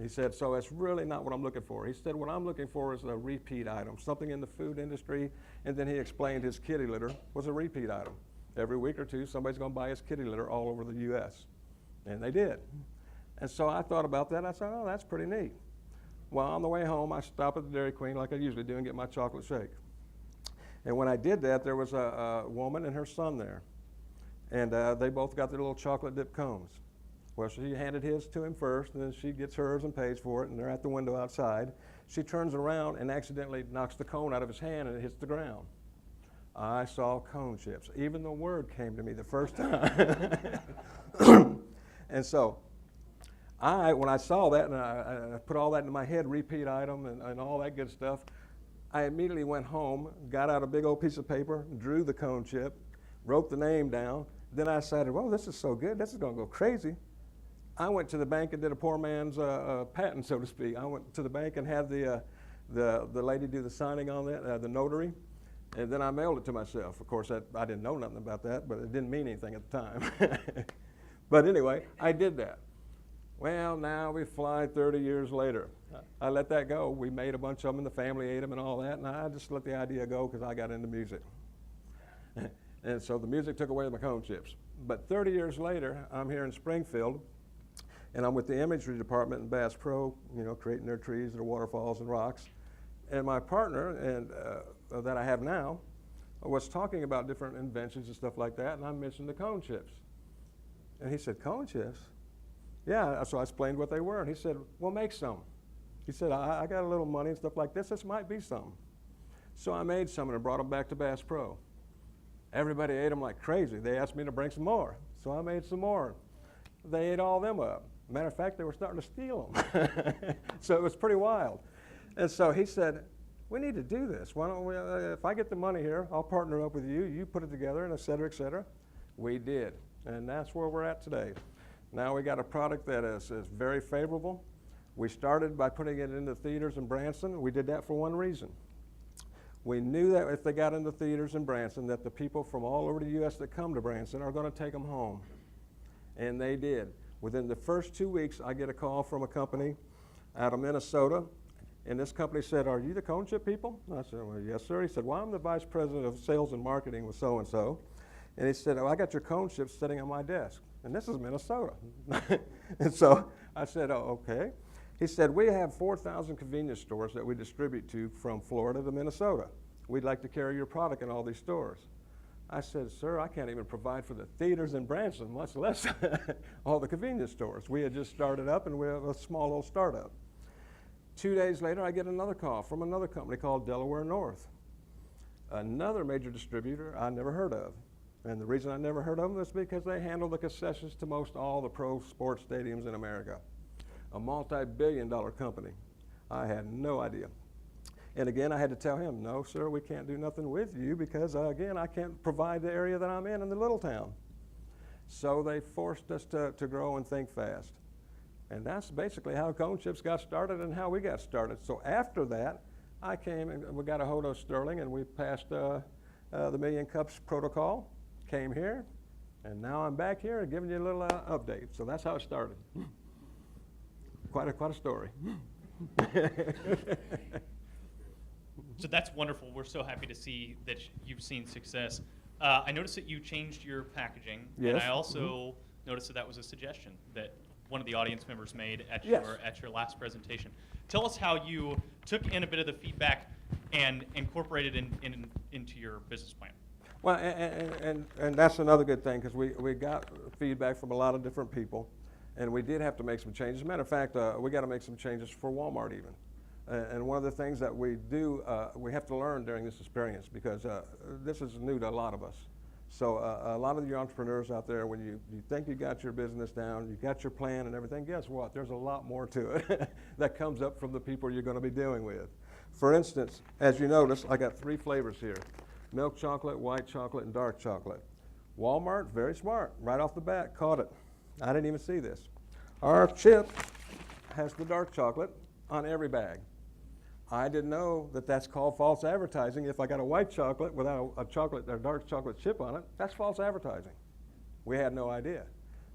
He said, so it's really not what I'm looking for. He said, what I'm looking for is a repeat item, something in the food industry. And then he explained his kitty litter was a repeat item. Every week or two, somebody's going to buy his kitty litter all over the U.S. And they did. And so I thought about that. I said, oh, that's pretty neat. Well, on the way home, I stopped at the Dairy Queen like I usually do and get my chocolate shake. And when I did that, there was a woman and her son there. And they both got their little chocolate dip cones. Well, she handed his to him first, and then she gets hers and pays for it, and they're at the window outside. She turns around and accidentally knocks the cone out of his hand, and it hits the ground. I saw cone chips. Even the word came to me the first time. And so when I saw that, and I put all that into my head, repeat item and all that good stuff, I immediately went home, got out a big old piece of paper, drew the cone chip, wrote the name down. Then I decided, well, this is so good, this is going to go crazy. I went to the bank and did a poor man's patent, so to speak. I went to the bank and had the lady do the signing on it, the notary, and then I mailed it to myself. Of course, I didn't know nothing about that, but it didn't mean anything at the time. But anyway, I did that. Well, now we fly 30 years later. I let that go. We made a bunch of them, and the family ate them and all that, and I just let the idea go because I got into music. And so the music took away my cone chips. But 30 years later, I'm here in Springfield, and I'm with the imagery department in Bass Pro, creating their trees, their waterfalls and rocks. And my partner that I have now was talking about different inventions and stuff like that, and I mentioned the cone chips. And he said, cone chips? Yeah, so I explained what they were, and he said, well, make some. He said, I got a little money and stuff like this. This might be some. So I made some and brought them back to Bass Pro. Everybody ate them like crazy. They asked me to bring some more. So I made some more. They ate all them up. Matter of fact, they were starting to steal them. So it was pretty wild. And so he said, we need to do this. Why don't we, if I get the money here, I'll partner up with you. You put it together, and et cetera, et cetera. We did. And that's where we're at today. Now we got a product that is very favorable. We started by putting it into theaters in Branson. We did that for one reason. We knew that if they got into theaters in Branson, that the people from all over the U.S. that come to Branson are going to take them home. And they did. Within the first 2 weeks, I get a call from a company out of Minnesota. And this company said, are you the cone chip people? I said, well, yes, sir. He said, well, I'm the vice president of sales and marketing with so-and-so. And he said, oh, I got your cone chips sitting on my desk. And this is Minnesota. And so I said, oh, okay. He said, we have 4,000 convenience stores that we distribute to from Florida to Minnesota. We'd like to carry your product in all these stores. I said, sir, I can't even provide for the theaters in Branson, much less all the convenience stores. We had just started up, and we have a small little startup. 2 days later, I get another call from another company called Delaware North, another major distributor I never heard of. And the reason I never heard of them is because they handle the concessions to most all the pro sports stadiums in America. A multi-billion-dollar company. I had no idea. And again, I had to tell him, no, sir, we can't do nothing with you because, again, I can't provide the area that I'm in the little town. So they forced us to grow and think fast. And that's basically how Cone Chips got started and how we got started. So after that, I came and we got a hold of Sterling, and we passed the Million Cups protocol, came here, and now I'm back here and giving you a little update. So that's how it started. Quite a story. So that's wonderful. We're so happy to see that you've seen success. I noticed that you changed your packaging, yes. And I also noticed that was a suggestion that one of the audience members made at yes. your last presentation. Tell us how you took in a bit of the feedback and incorporated into your business plan. Well, and that's another good thing, because we got feedback from a lot of different people. And we did have to make some changes. As a matter of fact, we got to make some changes for Walmart even. And one of the things that we do, we have to learn during this experience, because this is new to a lot of us. So a lot of you entrepreneurs out there, when you think you got your business down, you got your plan and everything, guess what? There's a lot more to it that comes up from the people you're going to be dealing with. For instance, as you notice, I got 3 flavors here: milk chocolate, white chocolate, and dark chocolate. Walmart, very smart, right off the bat, caught it. I didn't even see this. Our chip has the dark chocolate on every bag. I didn't know that that's called false advertising. If I got a white chocolate without a dark chocolate chip on it, that's false advertising. We had no idea.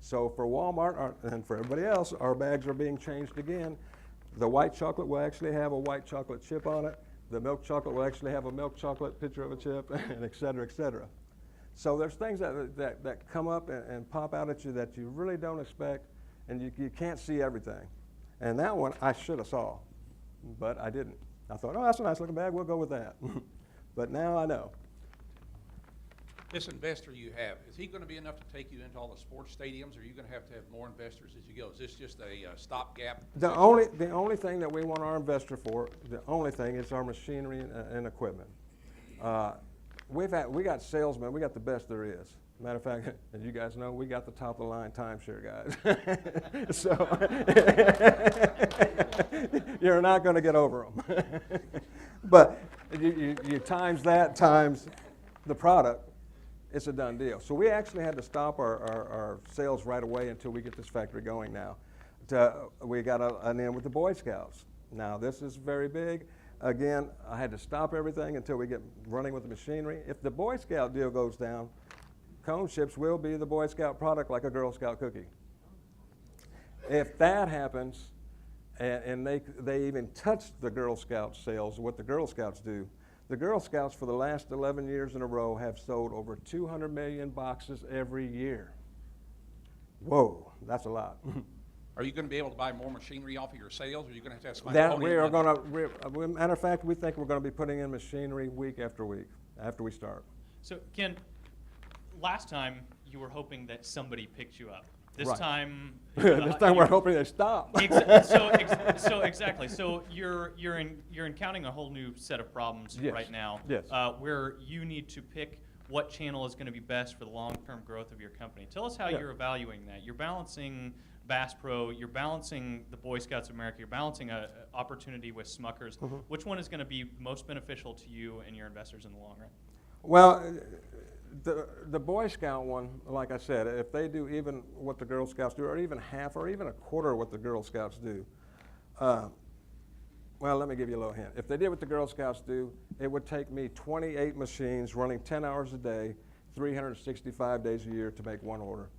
So for Walmart and for everybody else, our bags are being changed again. The white chocolate will actually have a white chocolate chip on it. The milk chocolate will actually have a milk chocolate picture of a chip, and et cetera, et cetera. So there's things that come up and pop out at you that you really don't expect, and you can't see everything. And that one I should have saw, but I didn't. I thought, oh, that's a nice looking bag, we'll go with that. But now I know. This investor you have, is he going to be enough to take you into all the sports stadiums, or are you going to have more investors as you go? Is this just a stopgap? The only thing that we want our investor for, the only thing is our machinery and equipment. We got salesmen, we got the best there is. Matter of fact, as you guys know, we got the top of the line timeshare guys. So you're not going to get over them. But you times that times the product, it's a done deal. So we actually had to stop our sales right away until we get this factory going now. We got an in with the Boy Scouts. Now this is very big. Again, I had to stop everything until we get running with the machinery. If the Boy Scout deal goes down, cone chips will be the Boy Scout product like a Girl Scout cookie. If that happens, and they even touch the Girl Scout sales, what the Girl Scouts do, the Girl Scouts for the last 11 years in a row have sold over 200 million boxes every year. Whoa, that's a lot. Are you going to be able to buy more machinery off of your sales, or are you going to have to spend That we are going to, matter of fact, we think we're going to be putting in machinery week after week after we start. So Ken, last time you were hoping that somebody picked you up. This Right. time, this time we're hoping they stop. So exactly. So you're encountering a whole new set of problems Yes. right now. Yes. Where you need to pick what channel is going to be best for the long-term growth of your company. Tell us how Yeah. you're evaluating that. You're balancing Bass Pro, you're balancing the Boy Scouts of America, you're balancing an opportunity with Smuckers. Mhm. Which one is going to be most beneficial to you and your investors in the long run? Well, the Boy Scout one, like I said, if they do even what the Girl Scouts do, or even half, or even a quarter of what the Girl Scouts do, well, let me give you a little hint. If they did what the Girl Scouts do, it would take me 28 machines running 10 hours a day, 365 days a year to make one order.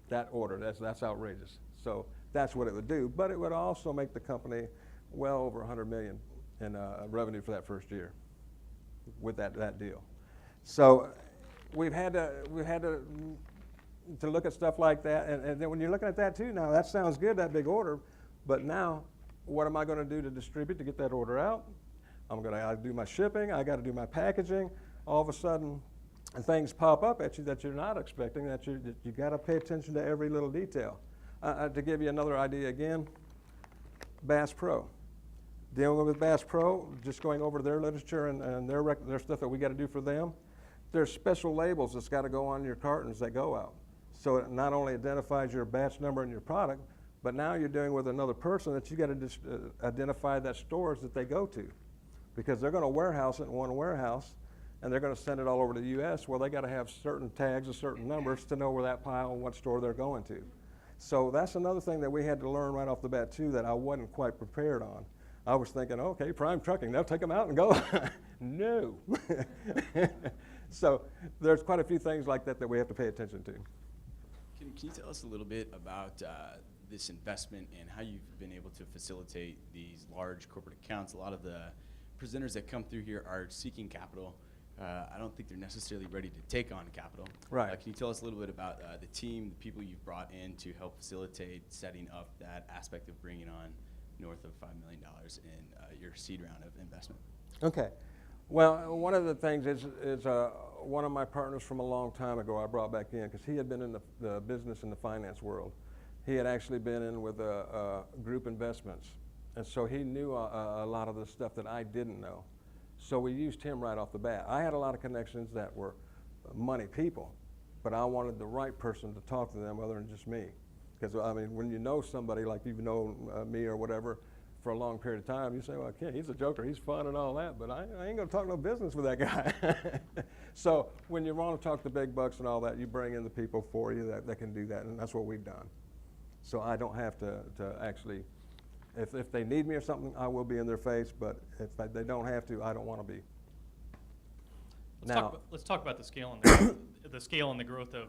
That order, that's outrageous. So that's what it would do. But it would also make the company well over $100 million in revenue for that first year with that deal. So we've had to look at stuff like that, and then when you're looking at that too, now that sounds good, that big order, but now what am I going to do to distribute to get that order out? I got to do my shipping, I got to do my packaging. All of a sudden, things pop up at you that you're not expecting. That you got to pay attention to every little detail. To give you another idea again, Bass Pro. Dealing with Bass Pro, just going over their literature and their stuff that we got to do for them. There's special labels that's got to go on your cartons that go out. So it not only identifies your batch number and your product, but now you're dealing with another person that you got to identify that stores that they go to, because they're going to warehouse it in one warehouse, and they're going to send it all over to the U.S. Well, they got to have certain tags and certain numbers to know where that pile and what store they're going to. So that's another thing that we had to learn right off the bat too, that I wasn't quite prepared on. I was thinking, okay, Prime Trucking, they'll take them out and go. No. So there's quite a few things like that we have to pay attention to. Can you tell us a little bit about this investment and how you've been able to facilitate these large corporate accounts? A lot of the presenters that come through here are seeking capital. I don't think they're necessarily ready to take on capital. Right. Can you tell us a little bit about the team, the people you've brought in to help facilitate setting up that aspect of bringing on north of $5 million in your seed round of investment? Okay. Well, one of the things is one of my partners from a long time ago I brought back in, because he had been in the business in the finance world. He had actually been in with group investments, and so he knew a lot of the stuff that I didn't know. So we used him right off the bat. I had a lot of connections that were money people, but I wanted the right person to talk to them other than just me. Because, I mean, when you know somebody, like you've known me or whatever, for a long period of time, you say, well, Ken, he's a joker, he's fun and all that, but I ain't gonna talk no business with that guy. So when you want to talk the big bucks and all that, you bring in the people for you that can do that, and that's what we've done. So I don't have to actually If they need me or something, I will be in their face, but if they don't have to, I don't want to be. Let's talk about the scale and the growth, the scale and the growth of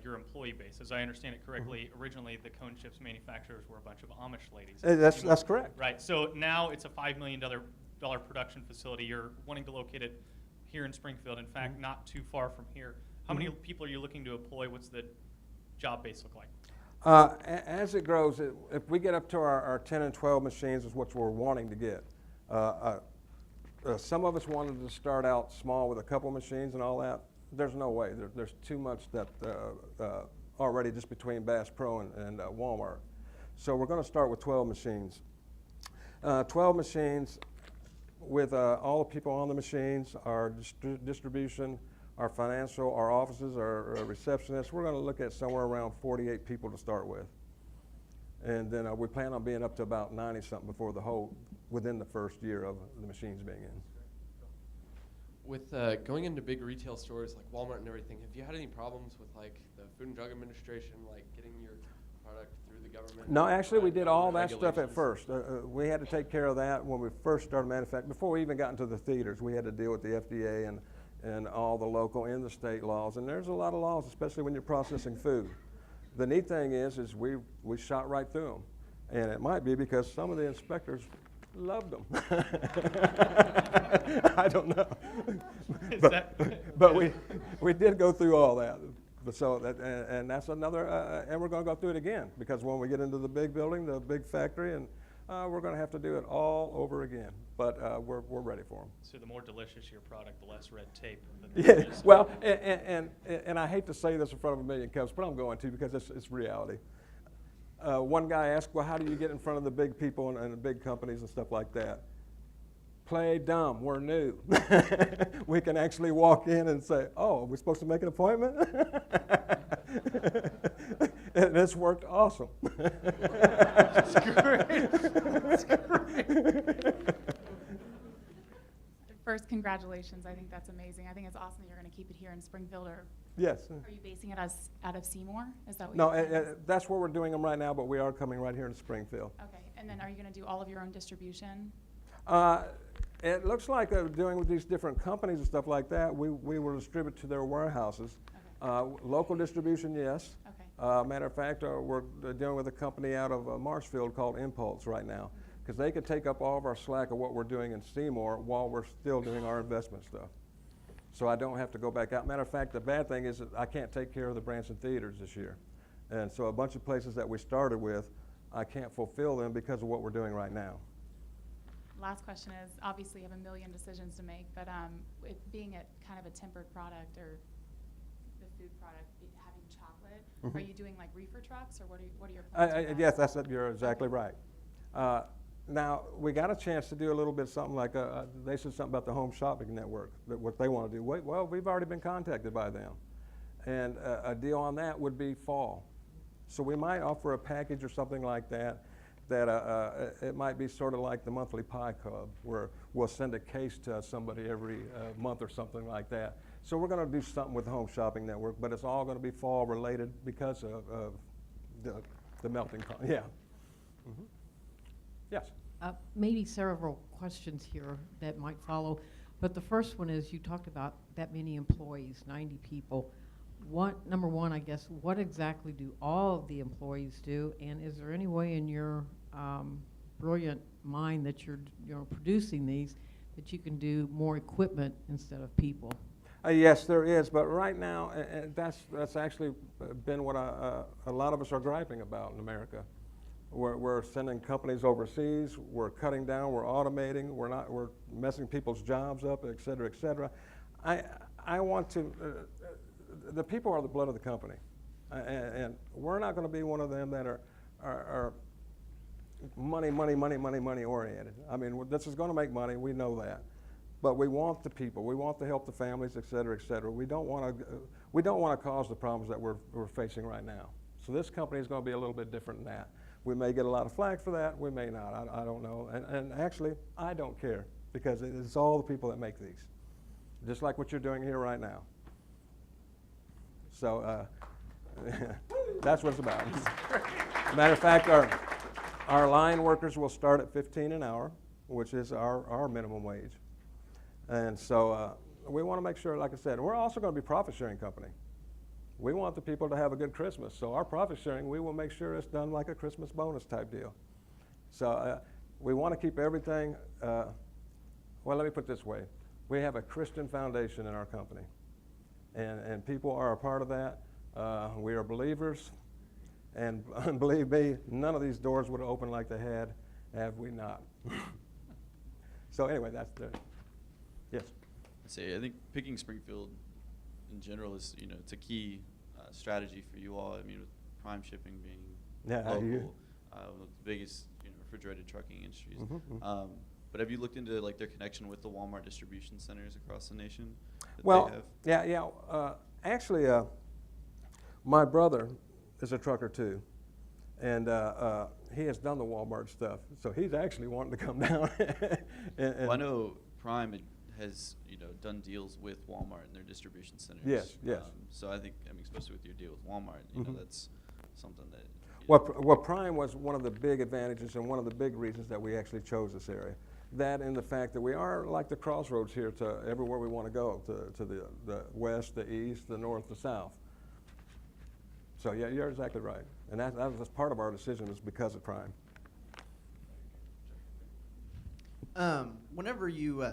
your employee base. As I understand it correctly, originally the cone chips manufacturers were a bunch of Amish ladies. That's correct. Right. So now it's a $5 million production facility. You're wanting to locate it here in Springfield. In fact, not too far from here. How many people are you looking to employ? What's the job base look like? As it grows, if we get up to our 10 and 12 machines, is what we're wanting to get. Some of us wanted to start out small with a couple machines and all that. There's no way. There's too much that already just between Bass Pro and Walmart. So we're going to start with 12 machines. 12 machines with all the people on the machines, our distribution, our financial, our offices, our receptionists. We're going to look at somewhere around 48 people to start with. And then we plan on being up to about 90-something within the first year of the machines being in. With going into big retail stores like Walmart and everything, have you had any problems with like the Food and Drug Administration, like getting your product through the government? No, actually we did all that stuff at first. We had to take care of that when we first started manufacturing. Before we even got into the theaters, we had to deal with the FDA and all the local and the state laws. And there's a lot of laws, especially when you're processing food. The neat thing is we shot right through them. And it might be because some of the inspectors loved them. I don't know. But we did go through all that. So and that's another, and we're going to go through it again, because when we get into the big building, the big factory, and we're going to have to do it all over again. But we're ready for them. So the more delicious your product, the less red tape. Yeah, well, and I hate to say this in front of a million Cubs, but I'm going to, because it's reality. One guy asked, well, how do you get in front of the big people and the big companies and stuff like that? Play dumb, we're new. We can actually walk in and say, oh, are we supposed to make an appointment? And it's worked awesome. That's great. That's great. First, congratulations. I think that's amazing. I think it's awesome that you're going to keep it here in Springfield. Or yes. Are you basing it out of Seymour? Is that what No, you're saying? that's where we're doing them right now, but we are coming right here in Springfield. Okay, and then are you going to do all of your own distribution? It looks like doing with these different companies and stuff like that, we will distribute to their warehouses. Okay. Local distribution, yes. Okay. Matter of fact, we're dealing with a company out of Marshfield called Impulse right now, because they could take up all of our slack of what we're doing in Seymour while we're still doing our investment stuff. So I don't have to go back out. Matter of fact, the bad thing is that I can't take care of the Branson theaters this year. And so a bunch of places that we started with, I can't fulfill them because of what we're doing right now. Last question is, obviously you have a million decisions to make, but it being a kind of a tempered product, or the food product having chocolate, Mm-hmm. are you doing like reefer trucks, or what are your plans? with Yes, that? you're exactly right. Now, we got a chance to do a little bit something like, they said something about the Home Shopping Network, that what they want to do. Well, we've already been contacted by them. And a deal on that would be fall. So we might offer a package or something like that, it might be sort of like the monthly pie club, where we'll send a case to somebody every month or something like that. So we're going to do something with the Home Shopping Network, but it's all going to be fall related because of the melting pot. Yeah. Mm-hmm. Yes. Maybe several questions here that might follow, but the first one is, you talked about that many employees, 90 people. Number one, I guess, what exactly do all of the employees do, and is there any way in your brilliant mind that you're producing these that you can do more equipment instead of people? Yes, there is, but right now, that's actually been what a lot of us are griping about in America. We're sending companies overseas, we're cutting down, we're automating, we're messing people's jobs up, et cetera, et cetera. I want to, the people are the blood of the company, and we're not going to be one of them that are money oriented. I mean, this is going to make money, we know that, but we want the people, we want to help the families, et cetera, et cetera. We don't want to cause the problems that we're facing right now. So this company is going to be a little bit different than that. We may get a lot of flack for that, we may not, I don't know. And actually, I don't care, because it's all the people that make these, just like what you're doing here right now. So that's what it's about. Matter of fact, Our line workers will start at 15 an hour, which is our minimum wage. And so we want to make sure, like I said, we're also going to be a profit sharing company. We want the people to have a good Christmas. So our profit sharing, we will make sure it's done like a Christmas bonus type deal. So we want to keep everything, well, let me put it this way. We have a Christian foundation in our company. And people are a part of that. We are believers. And believe me, none of these doors would have opened like they had we not. So anyway, that's the, yes. I think picking Springfield in general is, it's a key strategy for you all. I mean, with Prime shipping being local, one of the biggest, refrigerated trucking industries. But have you looked into like their connection with the Walmart distribution centers across the nation? Well, actually, my brother is a trucker too, and he has done the Walmart stuff. So he's actually wanting to come down. Well, I know Prime has done deals with Walmart and their distribution centers. Yes. So I think, especially with your deal with Walmart, that's something that. Well, Prime was one of the big advantages and one of the big reasons that we actually chose this area. That and the fact that we are like the crossroads here to everywhere we want to go, to the west, the east, the north, the south. So yeah, you're exactly right. And that was part of our decision was because of Prime. Whenever you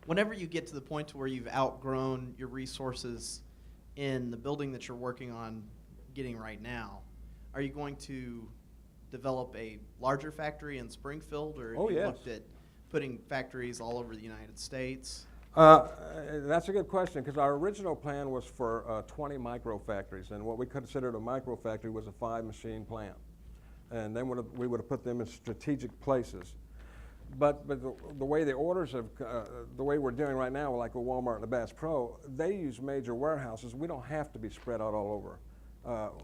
whenever you get to the point to where you've outgrown your resources in the building that you're working on getting right now, are you going to develop a larger factory in Springfield, or have you looked at putting factories all over the United States? That's a good question, because our original plan was for 20 micro factories, and what we considered a micro factory was a 5-machine plant. And then we would have put them in strategic places. But the way the orders have, the way we're doing right now, like with Walmart and the Bass Pro, they use major warehouses. We don't have to be spread out all over.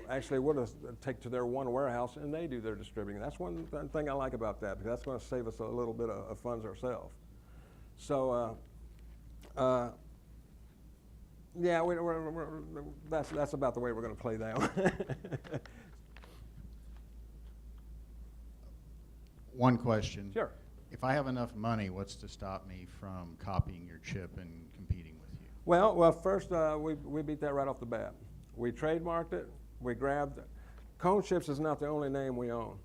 Actually, we'll just take to their one warehouse and they do their distributing. That's one thing I like about that, because that's going to save us a little bit of funds ourselves. So, yeah, that's about the way we're going to play down. One question. Sure. If I have enough money, what's to stop me from copying your chip and competing with you? Well, first we beat that right off the bat. We trademarked it. We grabbed it. Cone Chips is not the only name we own.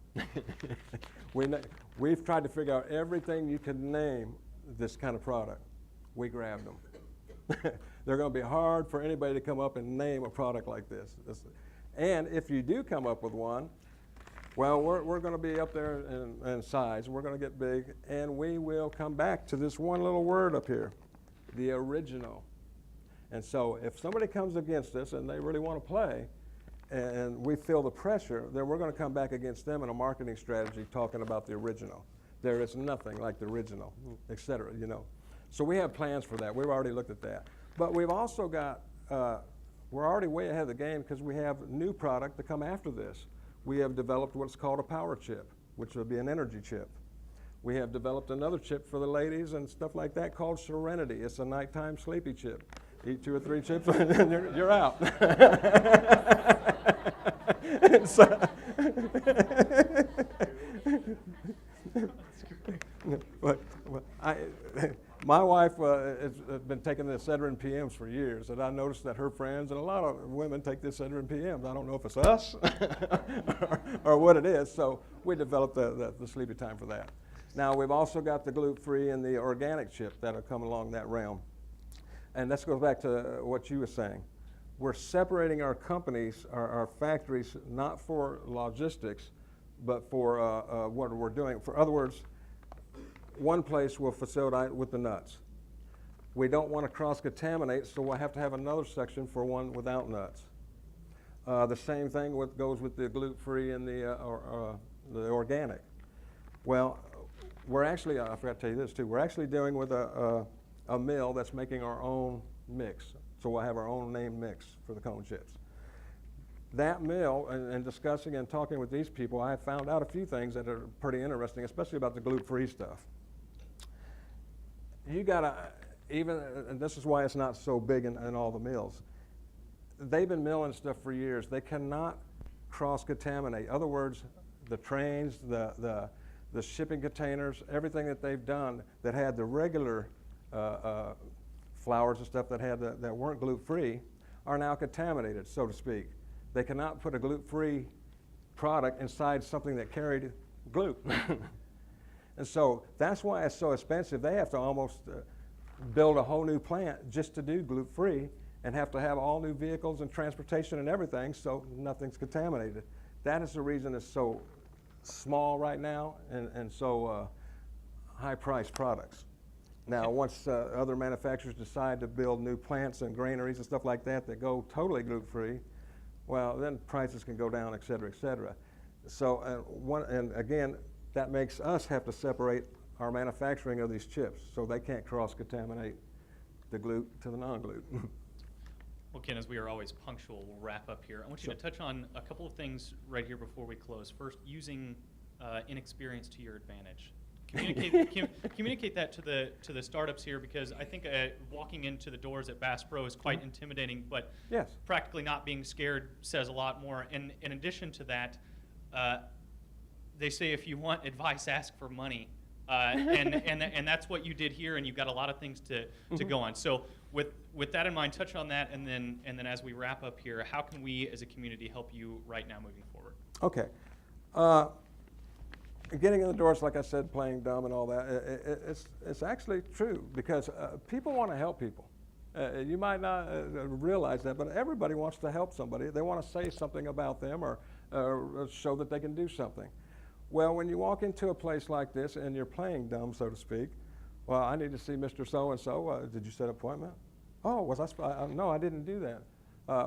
We've tried to figure out everything you could name this kind of product. We grabbed them. They're going to be hard for anybody to come up and name a product like this. And if you do come up with one, well, we're going to be up there in size. We're going to get big, and we will come back to this one little word up here, the original. And so if somebody comes against us and they really want to play, and we feel the pressure, then we're going to come back against them in a marketing strategy talking about the original. There is nothing like the original, et cetera, So we have plans for that. We've already looked at that. But we've also got, we're already way ahead of the game because we have new product to come after this. We have developed what's called a power chip, which will be an energy chip. We have developed another chip for the ladies and stuff like that called Serenity. It's a nighttime sleepy chip. Eat 2 or 3 chips and you're out. My wife has been taking the Excedrin PMs for years, and I noticed that her friends and a lot of women take the Excedrin PMs. I don't know if it's us or what it is, so we developed the sleepy time for that. Now, we've also got the gluten-free and the organic chip that'll come along that realm. And this goes back to what you were saying. We're separating our companies, our factories, not for logistics, but for what we're doing. For other words, one place will facilitate with the nuts. We don't want to cross-contaminate, so we'll have to have another section for one without nuts. The same thing goes with the gluten-free and the organic. Well, we're actually, I forgot to tell you this too, we're actually dealing with a mill that's making our own mix. So we'll have our own name mix for the cone chips. That mill, and discussing and talking with these people, I have found out a few things that are pretty interesting, especially about the gluten-free stuff. You gotta, and this is why it's not so big in all the mills. They've been milling stuff for years. They cannot cross-contaminate. In other words, the trains, the shipping containers, everything that they've done that had the regular flours and stuff that weren't gluten-free are now contaminated, so to speak. They cannot put a gluten-free product inside something that carried gluten. And so that's why it's so expensive. They have to almost build a whole new plant just to do gluten-free and have to have all new vehicles and transportation and everything so nothing's contaminated. That is the reason it's so small right now and so high-priced products. Now, once other manufacturers decide to build new plants and granaries and stuff like that go totally gluten-free, well, then prices can go down, et cetera, et cetera. So, and again, that makes us have to separate our manufacturing of these chips so they can't cross-contaminate the gluten to the non-gluten. Well, Ken, as we are always punctual, we'll wrap up here. I want you to touch on a couple of things right here before we close. First, using inexperience to your advantage. Communicate that to the startups here, because I think walking into the doors at Bass Pro is quite intimidating, but yes, practically not being scared says a lot more. And in addition to that, they say if you want advice, ask for money. And that's what you did here, and you've got a lot of things to go on. So with that in mind, touch on that, and then as we wrap up here, how can we as a community help you right now moving forward? Okay. Getting in the doors, like I said, playing dumb and all that, it's actually true, because people want to help people. You might not realize that, but everybody wants to help somebody. They want to say something about them or show that they can do something. Well, when you walk into a place like this and you're playing dumb, so to speak, well, I need to see Mr. So-and-so. Did you set an appointment? Oh, was I no, I didn't do that.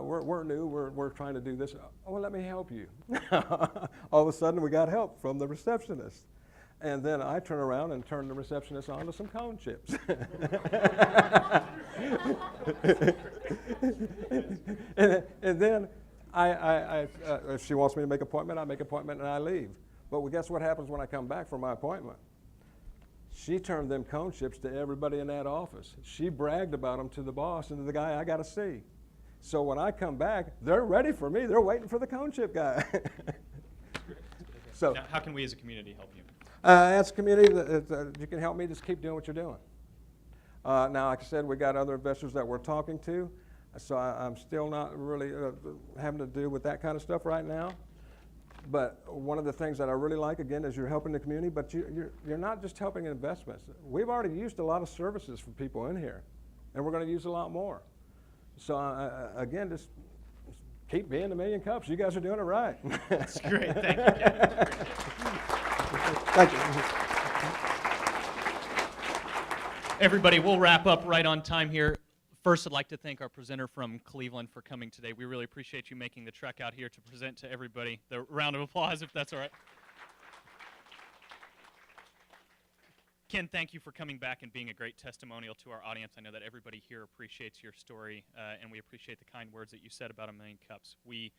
We're new, we're trying to do this. Oh, well, let me help you. All of a sudden, we got help from the receptionist. And then I turn around and turn the receptionist on to some cone chips. and then if she wants me to make an appointment, I make an appointment and I leave. But guess what happens when I come back from my appointment? She turned them cone chips to everybody in that office. She bragged about them to the boss and to the guy I got to see. So when I come back, they're ready for me. They're waiting for the cone chip guy. So now, how can we as a community help you? As a community, you can help me. Just keep doing what you're doing. Now, like I said, we got other investors that we're talking to. So I'm still not really having to do with that kind of stuff right now. But one of the things that I really like, again, is you're helping the community, but you're not just helping investments. We've already used a lot of services from people in here, and we're going to use a lot more. So again, just keep being the Million Cups. You guys are doing it right. That's great. Thank you, Ken. Thank you. Everybody, we'll wrap up right on time here. First, I'd like to thank our presenter from Cleveland for coming today. We really appreciate you making the trek out here to present to everybody. The round of applause, if that's all right. Ken, thank you for coming back and being a great testimonial to our audience. I know that everybody here appreciates your story, and we appreciate the kind words that you said about A Million Cups. We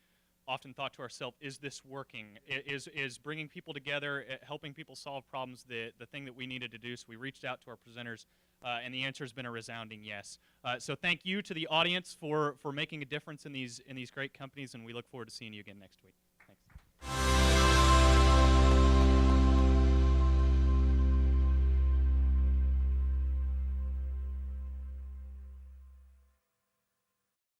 often thought to ourselves, is this working? Is bringing people together, helping people solve problems the thing that we needed to do? So we reached out to our presenters, and the answer has been a resounding yes. So thank you to the audience for making a difference in these great companies, and we look forward to seeing you again next week.